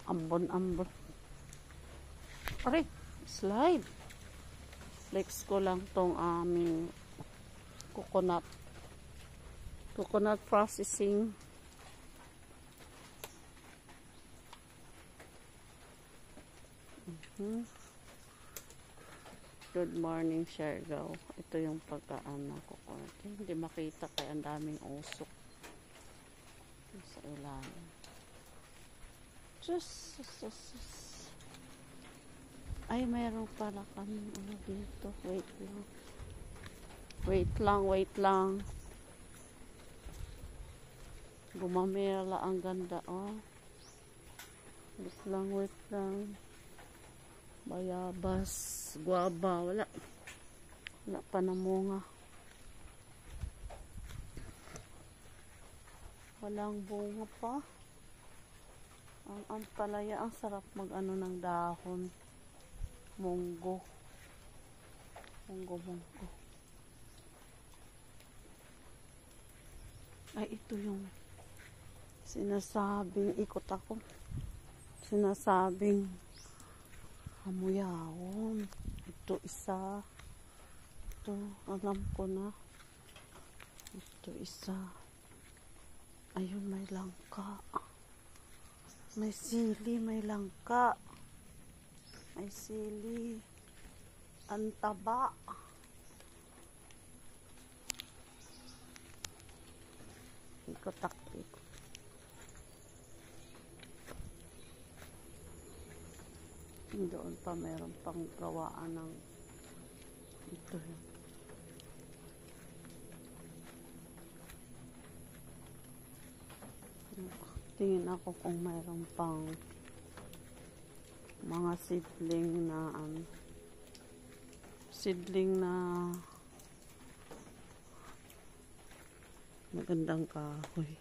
Ambon-ambon. Aray, slide. Flex ko lang tong aming coconut. Coconut processing. Good morning, Siargao. Ito yung pagkaan ng coconut. Hindi makita kaya ang daming usok sa ilalim. Just. Ay, mayroon pala kami ano dito. Wait lang. Gumamela ang ganda, oh. Wait lang. Bayabas, guaba, wala pa namunga. Walang bunga pa. Ang ampalaya, ang sarap mag-ano ng dahon. Munggo. Ay, ito yung sinasabing, ikot ako. Sinasabing hamuyawon. Ito isa. Ito, alam ko na. Ito isa. Ayun, may langka. May sili, may langka. May sili. Ang taba. Ikot. Doon pa mayroon pang gawaan ng ito. Tingin ako kung mayroon pang mga seedling na magandang kahoy.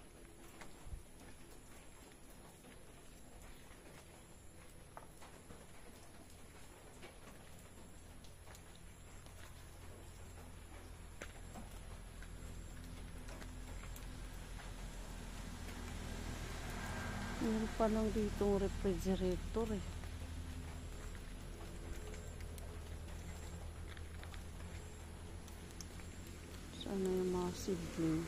Meron pa lang dito refrigerator eh. Sana yung mga seedling.